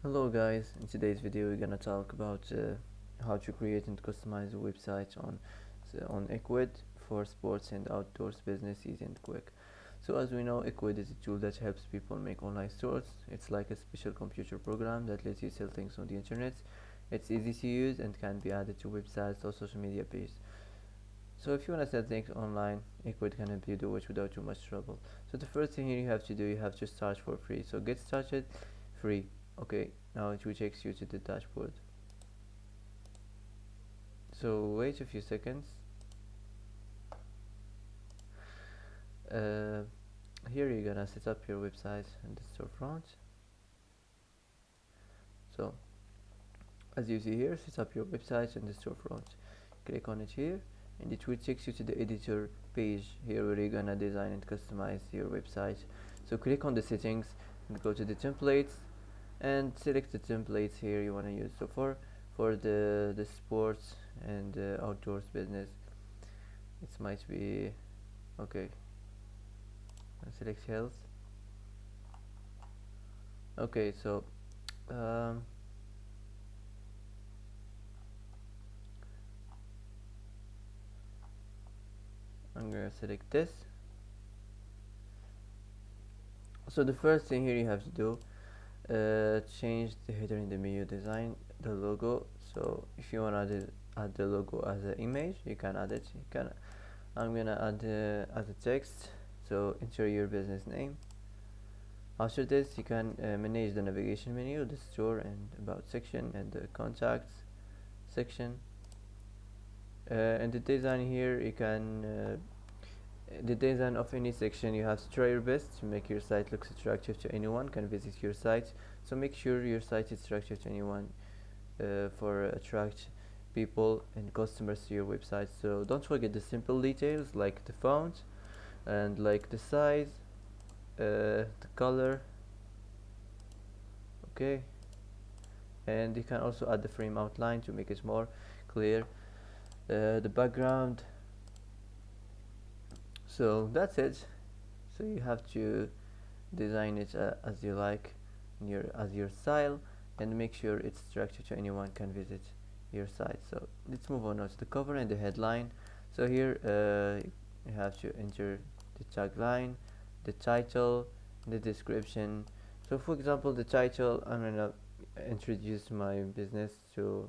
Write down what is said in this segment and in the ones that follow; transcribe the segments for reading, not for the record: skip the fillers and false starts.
Hello guys, in today's video we're gonna talk about how to create and customize a website on Ecwid for sports and outdoors business easy and quick. So as we know, Ecwid is a tool that helps people make online stores. It's like a special computer program that lets you sell things on the internet. It's easy to use and can be added to websites or social media pages. So if you wanna sell things online, Ecwid can help you do it without too much trouble. So the first thing here you have to do, you have to start for free. So get started free. Okay, now it will takes you to the dashboard. So wait a few seconds. uh, Here you're gonna set up your website in the storefront. So as you see here, set up your website in the storefront. Click on it here and it will take you to the editor page here where you're gonna design and customize your website. So click on the settings and go to the templates and select the templates here you want to use. So for the sports and outdoors business, it might be okay. Select health. Okay, so um, I'm gonna select this. So the first thing here you have to do, change the header in the menu design, the logo. So if you want to add the logo as an image, you can add it. I'm gonna add as a text. So enter your business name. After this, you can manage the navigation menu, the store and about section, and the contacts section. And the design here, you can the design of any section, you have to try your best to make your site looks attractive to anyone can visit your site. So make sure your site is attractive to anyone, for attract people and customers to your website. So don't forget the simple details like the font and like the size, the color. Okay, and you can also add the frame outline to make it more clear, the background. So that's it. So you have to design it as you like, as your style, and make sure it's attractive to anyone can visit your site. So let's move on now to the cover and the headline. So here you have to enter the tagline, the title, the description. So for example, the title, I'm gonna introduce my business to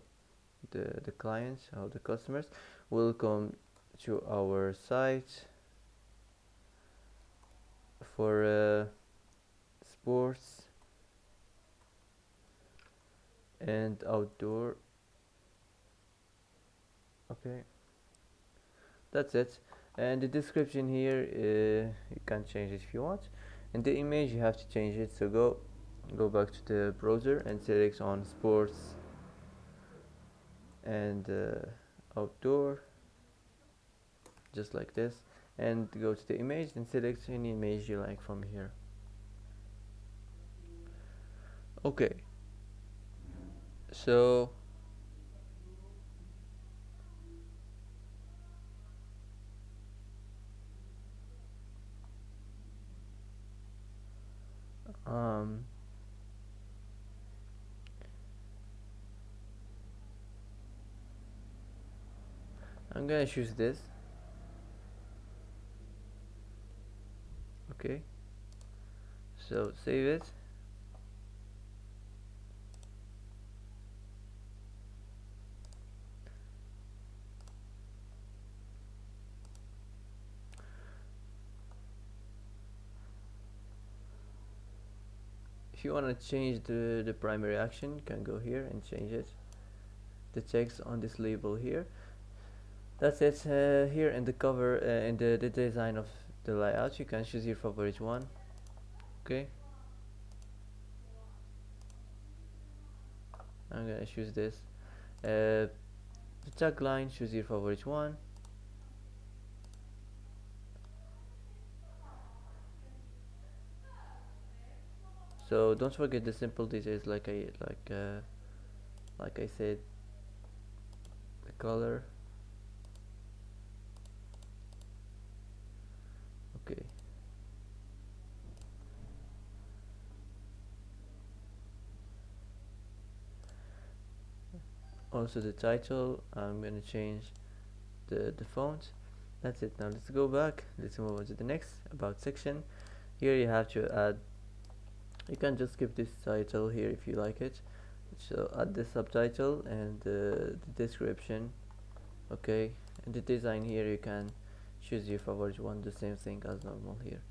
the clients or the customers. Welcome to our site for sports and outdoor. Okay, that's it. And the description here, you can change it if you want, and the image you have to change it. So go back to the browser and select on sports and outdoor, just like this, and go to the image and select any image you like from here. Okay, so um I'm gonna choose this. Okay, so save it. If you want to change the primary action, you can go here and change it, the text on this label here. That's it. Here in the cover, in the design of the layout, you can choose your favorite one. Okay, I'm gonna choose this. The tagline, choose your favorite one. So don't forget the simple details like I said, the color. Okay, Also the title, I'm gonna change the font. That's it. Now let's go back, let's move on to the next about section. Here you have to add, you can just skip this title here if you like it, so add the subtitle and the description. Okay, and the design here you can choose your favorite one, the same thing as normal here.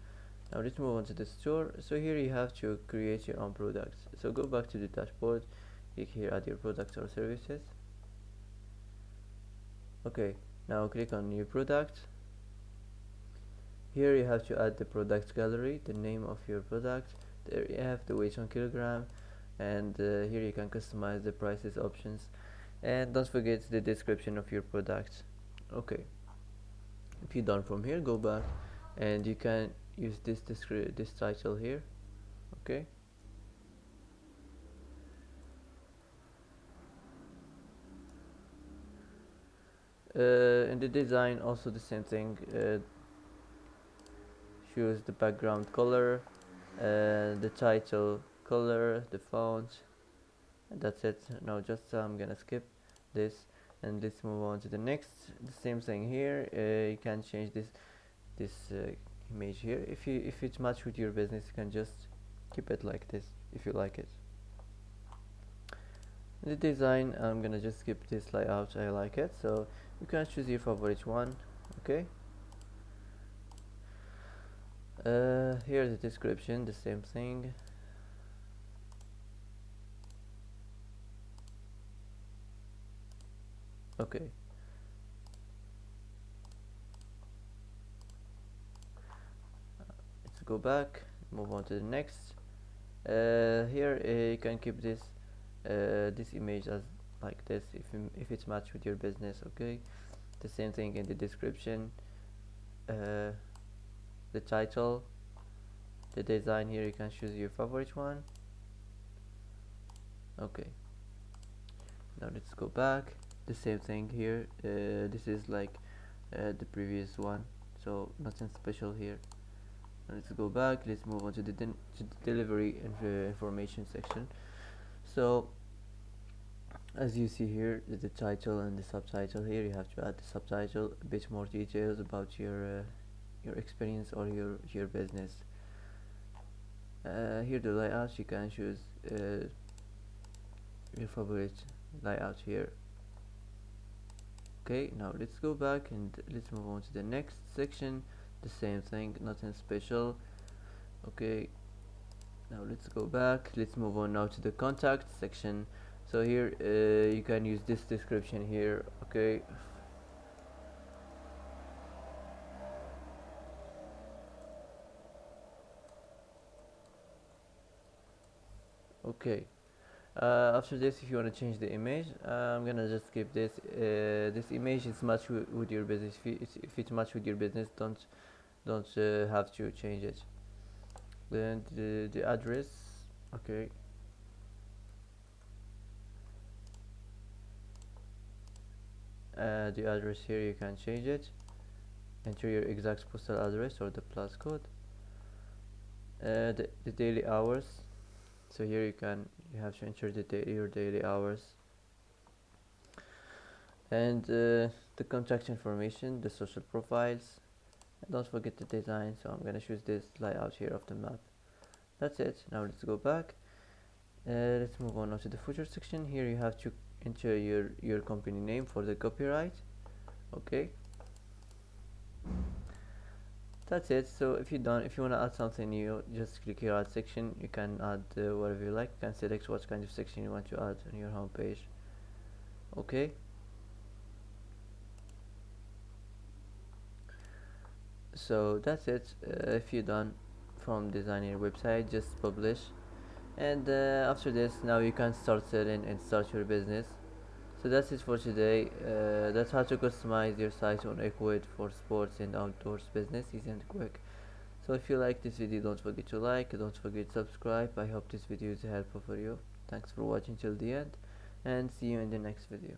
Now let's move on to the store. So here you have to create your own products. So go back to the dashboard, click here add your products or services. Okay, now click on new product. Here you have to add the product gallery, the name of your product. There you have the weight on kilogram, and here you can customize the prices options, and don't forget the description of your product. Okay, if you're done from here, go back and you can use this title here. Okay, in the design also the same thing, choose the background color, the title color, the font, and that's it. Now just I'm gonna skip this and let's move on to the next. The same thing here, you can change this image here. If it's match with your business, you can just keep it like this if you like it. The design, I'm gonna just skip this layout, I like it, so you can choose your favorite one. Okay, here's the description, the same thing. Okay, let's go back, move on to the next. Here you can keep this image as like this if it's matched with your business. Okay, the same thing in the description, the title, the design. Here you can choose your favorite one. Okay, now let's go back, the same thing here. This is like the previous one, so nothing special here. Now let's go back, let's move on to the delivery information section. So as you see here, the title and the subtitle. Here you have to add the subtitle, a bit more details about your experience or your business. Here the layout, you can choose your favorite layout here. Okay, now let's go back and let's move on to the next section. The same thing, nothing special. Okay, now let's go back, let's move on now to the contact section. So here you can use this description here. Okay, okay. After this, if you want to change the image, I'm gonna just skip this. This image is match with your business. If it's match with your business, don't have to change it. Then the address. Okay, the address here you can change it. Enter your exact postal address or the plus code. The daily hours. So here you have to enter your daily hours, and the contact information, the social profiles, and don't forget the design. So I'm gonna choose this layout here of the map. That's it. Now let's go back. Let's move on now to the footer section. Here you have to enter your company name for the copyright. Okay, that's it. So if if you want to add something new, just click here add section. You can add whatever you like. You can select what kind of section you want to add on your home page. Okay, so that's it. If you're done from designing your website, just publish, and after this, now you can start selling and start your business. So that's it for today. That's how to customize your site on Ecwid for sports and outdoors business, easy and quick. So if you like this video, don't forget to like, don't forget to subscribe. I hope this video is helpful for you. Thanks for watching till the end, and see you in the next video.